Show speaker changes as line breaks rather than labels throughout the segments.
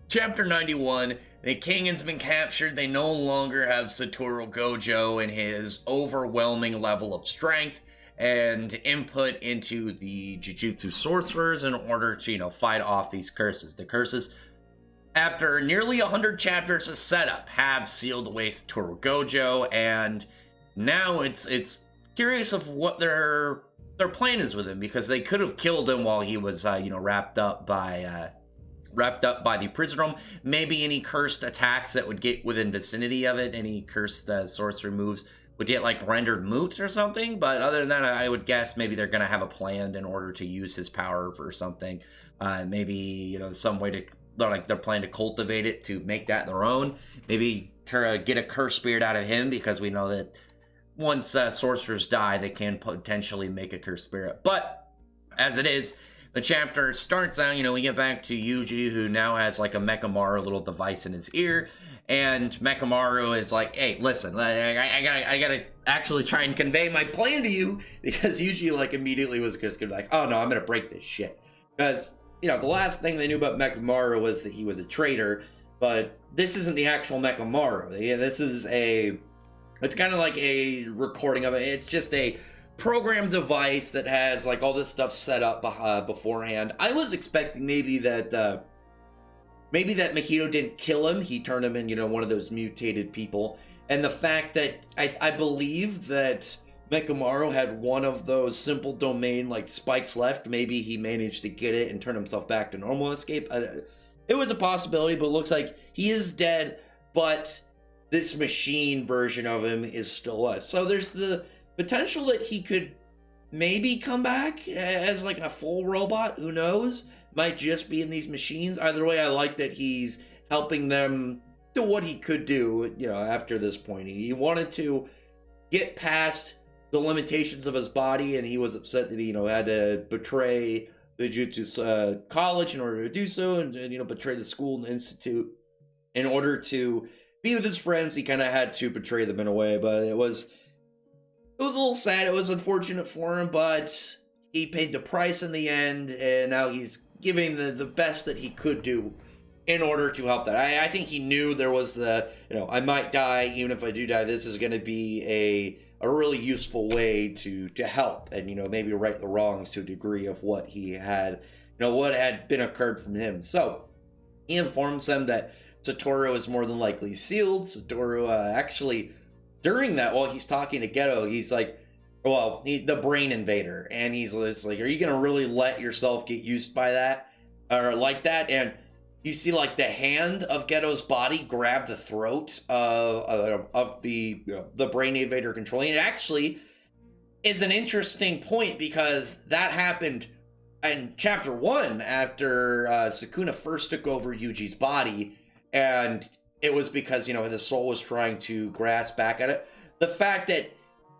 Chapter 91, the king has been captured. They no longer have Satoru Gojo and his overwhelming level of strength and input into the Jujutsu sorcerers in order to, fight off these curses. The curses, after nearly 100 chapters of setup, have sealed away Satoru Gojo, and now it's curious of what their plan is with him, because they could have killed him while he was, wrapped up by the prison room. Maybe any cursed attacks that would get within vicinity of it, any cursed sorcery moves would get rendered moot or something. But other than that, I would guess maybe they're gonna have a plan in order to use his power for something. Maybe some way to they're planning to cultivate it to make that their own. Maybe get a curse spirit out of him, because we know that once sorcerers die, they can potentially make a cursed spirit. But as it is, the chapter starts out, we get back to Yuji, who now has a Mechamaru little device in his ear, and Mechamaru is like, hey, listen, I gotta actually try and convey my plan to you, because Yuji immediately was just gonna be like, oh no, I'm gonna break this shit. Because, the last thing they knew about Mechamaru was that he was a traitor, but this isn't the actual Mechamaru. Yeah, this is it's kind of like a recording of it. It's just a program device that has all this stuff set up beforehand. I was expecting maybe that Mahito didn't kill him. He turned him in, one of those mutated people. And the fact that I believe that Mechamaru had one of those simple domain spikes left. Maybe he managed to get it and turn himself back to normal escape. It was a possibility, but it looks like he is dead, but this machine version of him is still alive. So there's the potential that he could maybe come back as a full robot. Who knows? Might just be in these machines. Either way, I like that he's helping them to what he could do, after this point. He wanted to get past the limitations of his body, and he was upset that he, had to betray the Jujutsu college in order to do so, and betray the school and the institute in order to be with his friends. He kind of had to betray them in a way, but it was a little sad. It was unfortunate for him, but he paid the price in the end, and now he's giving the best that he could do in order to help that. I think he knew there was I might die. Even if I do die, this is going to be a really useful way to help and, maybe right the wrongs to a degree of what he had, what had been occurred from him. So he informs them that Satoru is more than likely sealed. Satoru actually, during that, while he's talking to Geto, he's like, the brain invader, and he's like, are you gonna really let yourself get used by that, or like that? And you see the hand of Geto's body grab the throat of the brain invader controlling it. Actually is an interesting point, because that happened in chapter 1 after Sukuna first took over Yuji's body, and it was because the soul was trying to grasp back at it. The fact that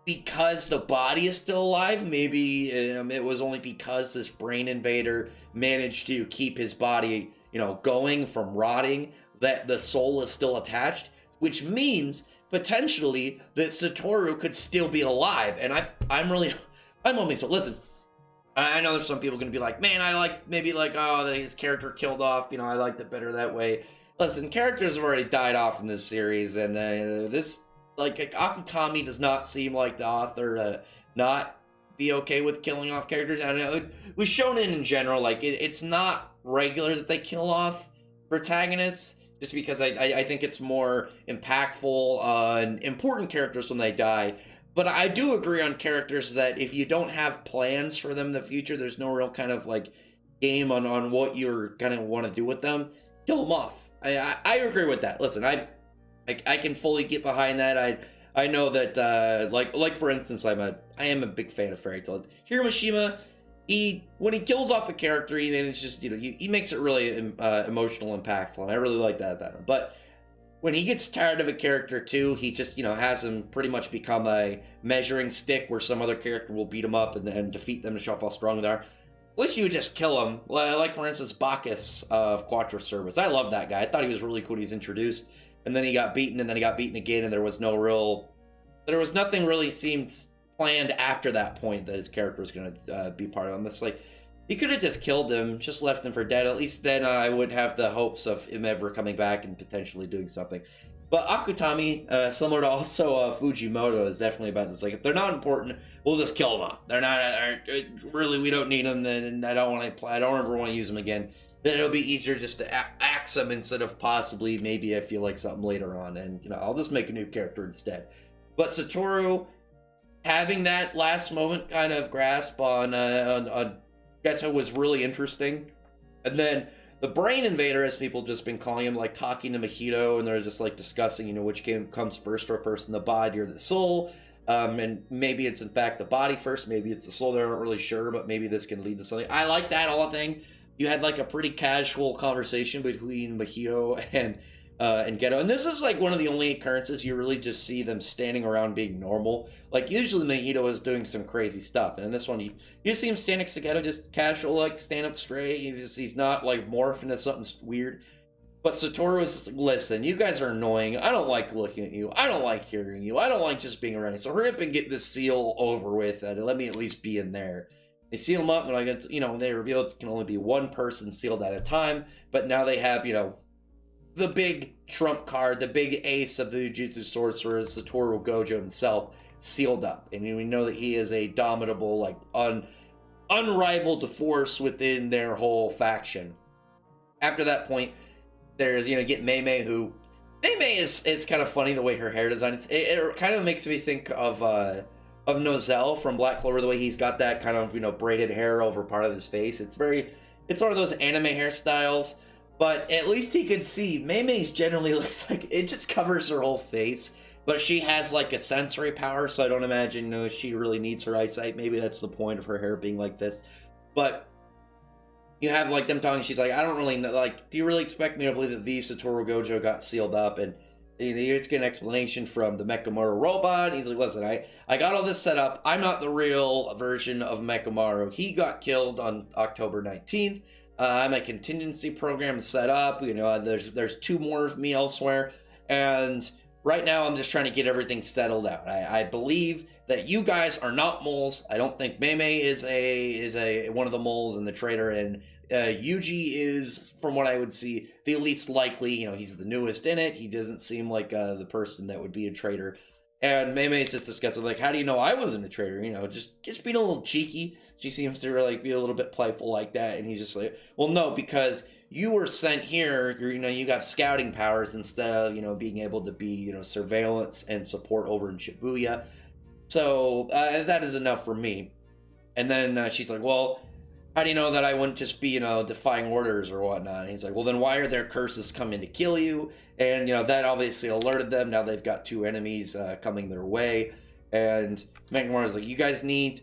because the body is still alive, maybe it was only because this brain invader managed to keep his body, going from rotting, that the soul is still attached, which means potentially that Satoru could still be alive. And I'm only so listen. I know there's some people going to be like, man, I like maybe his character killed off. I liked it better that way. Listen, characters have already died off in this series, and this. Akutami does not seem like the author not be okay with killing off characters. I don't know. With shonen in general, it's not regular that they kill off protagonists, just because I think it's more impactful on important characters when they die. But I do agree on characters that if you don't have plans for them in the future, there's no real kind of game on what you're gonna want to do with them, kill them off. I agree with that. Listen, I can fully get behind that. I know that for instance, I am a big fan of Fairy Tail. Hiromashima, when he kills off a character, and it's just he makes it really emotional, impactful, and I really like that about him. But when he gets tired of a character too, he just has him pretty much become a measuring stick where some other character will beat him up and defeat them to show off how strong they are. Wish you would just kill him. Like for instance, Bacchus of Quattro Service. I love that guy. I thought he was really cool. He's introduced. And then he got beaten, and then he got beaten again, and there was nothing really seemed planned after that point that his character was going to be part of him. It's He could have just killed him, just left him for dead. At least then I would have the hopes of him ever coming back and potentially doing something. But Akutami, similar to also Fujimoto, is definitely about this. Like, if they're not important, we'll just kill them off. They're not really. We don't need them. Then I don't want to. I don't ever want to use them again. Then it'll be easier just to axe them instead of possibly maybe I feel like something later on, and I'll just make a new character instead. But Satoru having that last moment kind of grasp on Geto was really interesting, and then the brain invader, as people just been calling him, like talking to Mahito, and they're just like discussing, which game comes first for a person, the body or the soul. And maybe it's in fact the body first, maybe it's the soul. They're not really sure, but maybe this can lead to something. I like that whole thing. You had like a pretty casual conversation between Mahito and Geto, and this is like one of the only occurrences you really just see them standing around being normal. Like usually Mahito is doing some crazy stuff, and in this one you see him standing next to Geto, just casual, like stand up straight. He's not like morphing into something weird. But Satoru is just like, listen, you guys are annoying. I don't like looking at you. I don't like hearing you. I don't like just being around you. So hurry up and get this seal over with, and let me at least be in there. They seal him up, and like they reveal it can only be one person sealed at a time. But now they have the big trump card, the big ace of the Jujutsu sorcerer, Satoru Gojo himself, sealed up, and we know that he is a dominable, like unrivaled force within their whole faction. After that point, there's get Mei Mei, who Mei Mei is kind of funny the way her hair design. It kind of makes me think of Nozel from Black Clover, the way he's got that kind of braided hair over part of his face. It's one of those anime hairstyles. But at least he could see. Mei Mei's generally looks like it just covers her whole face. But she has like a sensory power, so I don't imagine she really needs her eyesight. Maybe that's the point of her hair being like this. But you have like them talking. She's like, I don't really know. Like, do you really expect me to believe that the Satoru Gojo got sealed up? And you get an explanation from the Mechamaru robot. He's like, listen, I got all this set up. I'm not the real version of Mechamaru. He got killed on October 19th. I'm a contingency program set up. There's 2 more of me elsewhere, and right now I'm just trying to get everything settled out. I believe that you guys are not moles. I don't think Mei Mei is a one of the moles and the traitor, and Yuji is, from what I would see, the least likely. He's the newest in it. He doesn't seem like the person that would be a traitor. And Mei Mei is just discussing, like, how do you know I wasn't a traitor? Just being a little cheeky. She seems to like be a little bit playful like that, and he's just like, well, no, because you were sent here. You got scouting powers instead of being able to be surveillance and support over in Shibuya. So that is enough for me. And then she's like, well, how do you know that I wouldn't just be defying orders or whatnot? And he's like, well, then why are there curses coming to kill you? And that obviously alerted them. Now they've got 2 enemies coming their way, and Mechamaru's like, you guys need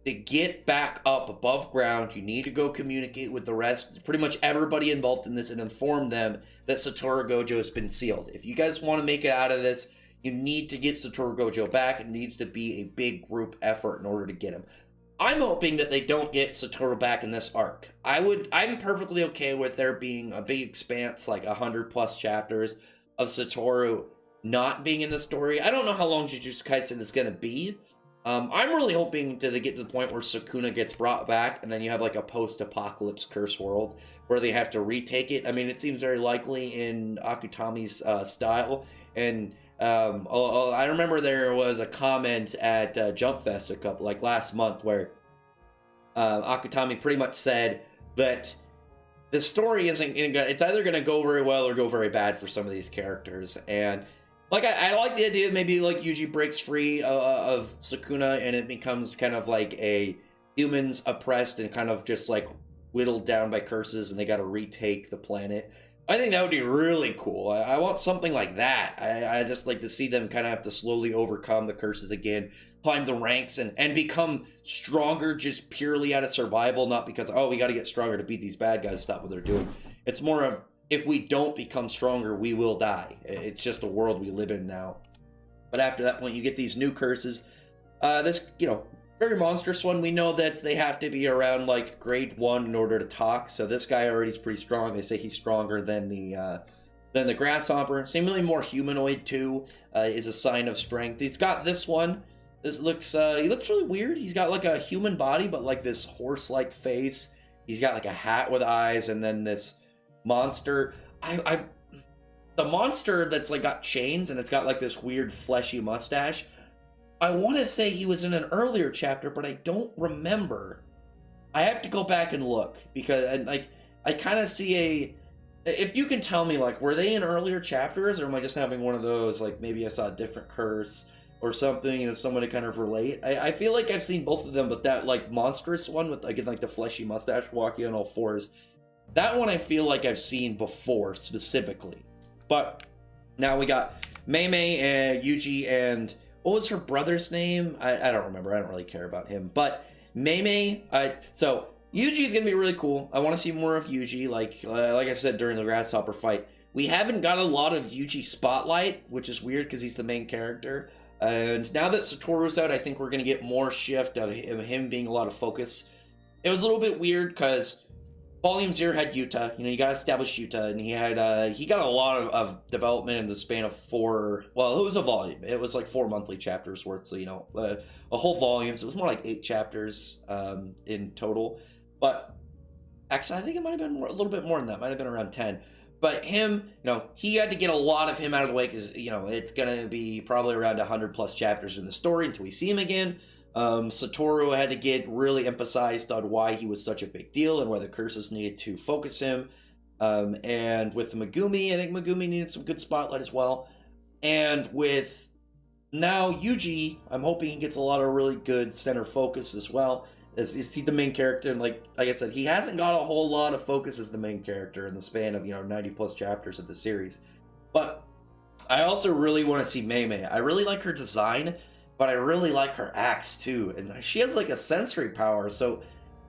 to get back up above ground. You need to go communicate with the rest, pretty much everybody involved in this, and inform them that Satoru Gojo has been sealed. If you guys want to make it out of this, you need to get Satoru Gojo back. It needs to be a big group effort in order to get him. I'm hoping that they don't get Satoru back in this arc. I'm perfectly okay with there being a big expanse, like 100+ chapters of Satoru not being in the story. I don't know how long Jujutsu Kaisen is going to be. I'm really hoping to get to the point where Sukuna gets brought back, and then you have like a post-apocalypse curse world where they have to retake it. I mean, it seems very likely in Akutami's style. And I remember there was a comment at Jump Fest last month where Akutami pretty much said that the story it's either going to go very well or go very bad for some of these characters. And like, I like the idea that maybe like Yuji breaks free of Sukuna, and it becomes kind of like a humans oppressed and kind of just like whittled down by curses, and they got to retake the planet. I think that would be really cool. I want something like that. I just like to see them kind of have to slowly overcome the curses again, climb the ranks, and become stronger just purely out of survival, not because, oh, we got to get stronger to beat these bad guys, stop what they're doing. It's more of, if we don't become stronger, we will die. It's just a world we live in now. But after that point, you get these new curses. This, very monstrous one. We know that they have to be around like grade 1 in order to talk. So this guy already is pretty strong. They say he's stronger than the grasshopper. Seemingly more humanoid too, is a sign of strength. He's got this one This looks he looks really weird. He's got like a human body, but like this horse-like face. He's got like a hat with eyes, and then this monster. The monster that's like got chains and it's got like this weird fleshy mustache. I want to say he was in an earlier chapter, but I don't remember. I have to go back and look because like I kind of see a. If you can tell me, like, were they in earlier chapters, or am I just having one of those, like, maybe I saw a different curse or something, and someone to kind of relate? I feel like I've seen both of them, but that, like, monstrous one with, again, like, the fleshy mustache walking on all fours, that one I feel like I've seen before, specifically. But now we got Mei Mei and Yuji and, what was her brother's name? I don't remember. I don't really care about him. But Mei Mei, so Yuji is going to be really cool. I want to see more of Yuji. Like I said during the grasshopper fight, we haven't got a lot of Yuji spotlight, which is weird because he's the main character. And now that Satoru's out, I think we're going to get more shift of him being a lot of focus. It was a little bit weird because Volume 0 had Yuta. You know, you got to establish Yuta, and he got a lot of development in the span of 4. Well, it was a volume. It was like 4 monthly chapters worth. So, you know, a whole volume. So it was more like 8 chapters in total. But actually, I think it might have been a little bit more than that. Might have been around 10. But him, you know, he had to get a lot of him out of the way because, you know, it's going to be probably around 100 plus chapters in the story until we see him again. Satoru had to get really emphasized on why he was such a big deal and why the curses needed to focus him. And with Megumi, I think Megumi needed some good spotlight as well. And with now Yuji, I'm hoping he gets a lot of really good center focus as well. Is he the main character? And like I said, he hasn't got a whole lot of focus as the main character in the span of, you know, 90 plus chapters of the series. But I also really want to see Mei Mei. I really like her design, but I really like her axe too. And she has like a sensory power, so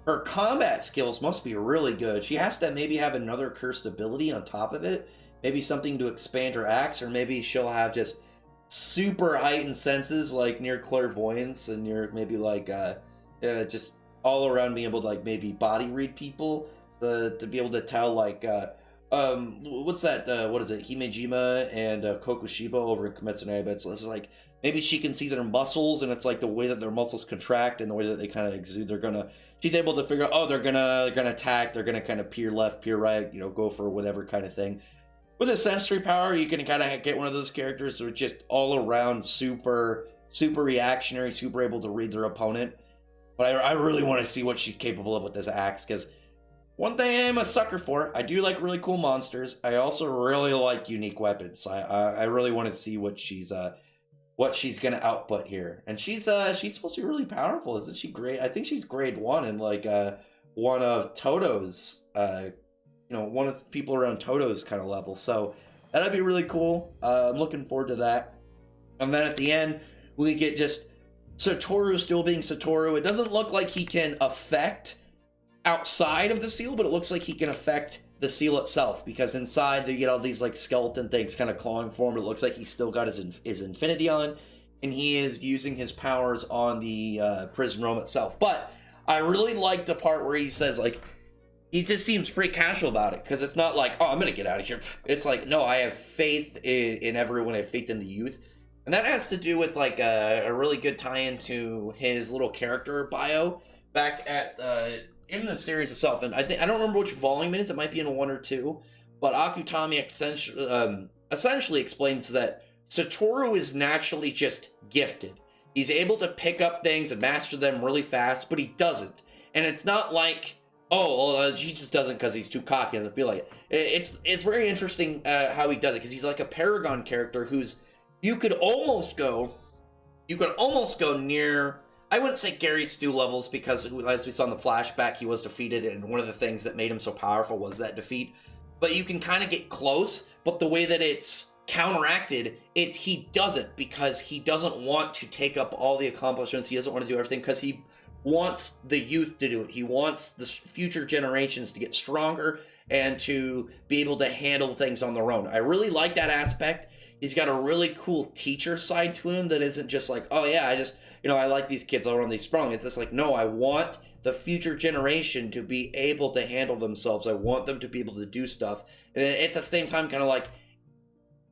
her combat skills must be really good. She has to maybe have another cursed ability on top of it. Maybe something to expand her axe, or maybe she'll have just super heightened senses like near clairvoyance and near maybe like just all around being able to like maybe body read people to be able to tell like what's that what is it, Himejima and Kokushiba over in Kimetsu no Yaiba. So this is like maybe she can see their muscles, and it's like the way that their muscles contract and the way that they kind of exude. She's able to figure out, oh, they're gonna attack, they're gonna kind of peer left, peer right, you know, go for whatever kind of thing. With a sensory power, you can kind of get one of those characters who are just all around super reactionary, super able to read their opponent. But I really want to see what she's capable of with this axe, because one thing I'm a sucker for, I do like really cool monsters. I also really like unique weapons. I really want to see what she's gonna output here. And she's supposed to be really powerful, isn't she? Great. I think she's grade 1 and like one of Toto's one of the people around Toto's kind of level. So that'd be really cool. I'm looking forward to that. And then at the end, we get just Satoru still being Satoru. It doesn't look like he can affect outside of the seal, but it looks like he can affect the seal itself, because inside they get all these like skeleton things kind of clawing for him, but it looks like he's still got his infinity on, and he is using his powers on the prison room itself. But I really like the part where he says, like, he just seems pretty casual about it, because it's not like, oh, I'm gonna get out of here. It's like, no, I have faith in everyone. I have faith in the youth. And that has to do with like a really good tie-in to his little character bio back at in the series itself. And I don't remember which volume it is. It might be in 1 or 2. But Akutami essentially explains that Satoru is naturally just gifted. He's able to pick up things and master them really fast, but he doesn't. And it's not like, he just doesn't because he's too cocky. Doesn't feel like it. It's very interesting how he does it, because he's like a Paragon character who's you could almost go near, I wouldn't say Gary Stu levels, because as we saw in the flashback, he was defeated, and one of the things that made him so powerful was that defeat. But you can kind of get close, but the way that it's counteracted, he doesn't, because he doesn't want to take up all the accomplishments. He doesn't want to do everything, because he wants the youth to do it. He wants the future generations to get stronger and to be able to handle things on their own. I really like that aspect. He's got a really cool teacher side to him that isn't just like, oh yeah, I like these kids, I want to be strong. It's just like, no, I want the future generation to be able to handle themselves. I want them to be able to do stuff. And it's at the same time kind of like,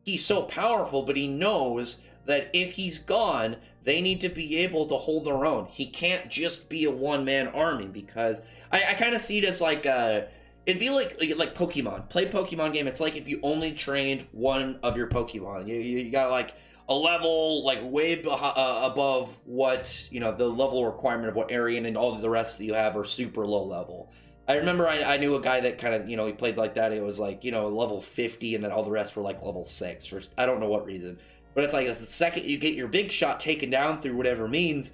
he's so powerful, but he knows that if he's gone, they need to be able to hold their own. He can't just be a one-man army, because I kind of see it as like it'd be like Pokemon. Play Pokemon game. It's like if you only trained one of your Pokemon. You got like a level like way above what, you know, the level requirement of what Arian and all the rest that you have are super low level. I remember I knew a guy that kind of, you know, he played like that. It was like, you know, level 50, and then all the rest were like level 6 for I don't know what reason. But it's like the second you get your big shot taken down through whatever means,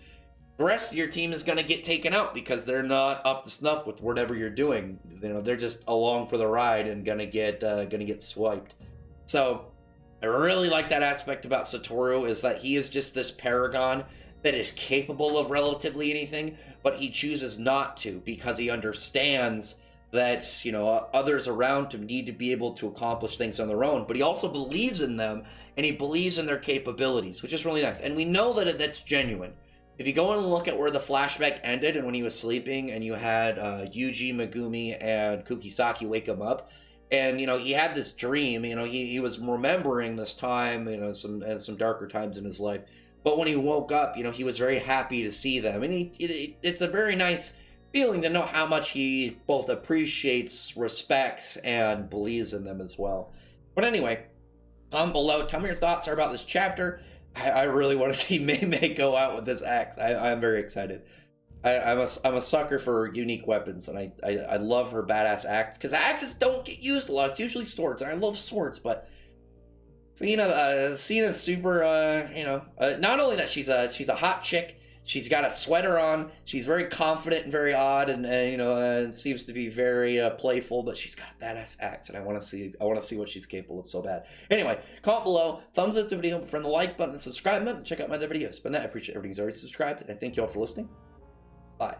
the rest of your team is going to get taken out because they're not up to snuff with whatever you're doing. You know, they're just along for the ride and gonna get swiped. So I really like that aspect about Satoru, is that he is just this paragon that is capable of relatively anything, but he chooses not to because he understands that, you know, others around him need to be able to accomplish things on their own, but he also believes in them, and he believes in their capabilities, which is really nice. And we know that that's genuine. If you go and look at where the flashback ended and when he was sleeping, and you had Yuji, Megumi, and Kukisaki wake him up, and, you know, he had this dream, you know, he was remembering this time, you know, some darker times in his life. But when he woke up, you know, he was very happy to see them. And it's a very nice feeling to know how much he both appreciates, respects, and believes in them as well. But anyway, comment below. Tell me your thoughts are about this chapter. I really want to see Mei Mei go out with this axe. I'm very excited. I'm a sucker for unique weapons, and I love her badass axe, because axes don't get used a lot. It's usually swords, and I love swords, but Cena's super, you know, not only that she's a hot chick, she's got a sweater on, she's very confident and very odd, and you know, seems to be very playful, but she's got a badass axe, and I want to see what she's capable of so bad. Anyway, comment below, thumbs up the video, friend the like button, and subscribe button, check out my other videos. But that, I appreciate everybody who's already subscribed, and I thank you all for listening. Bye.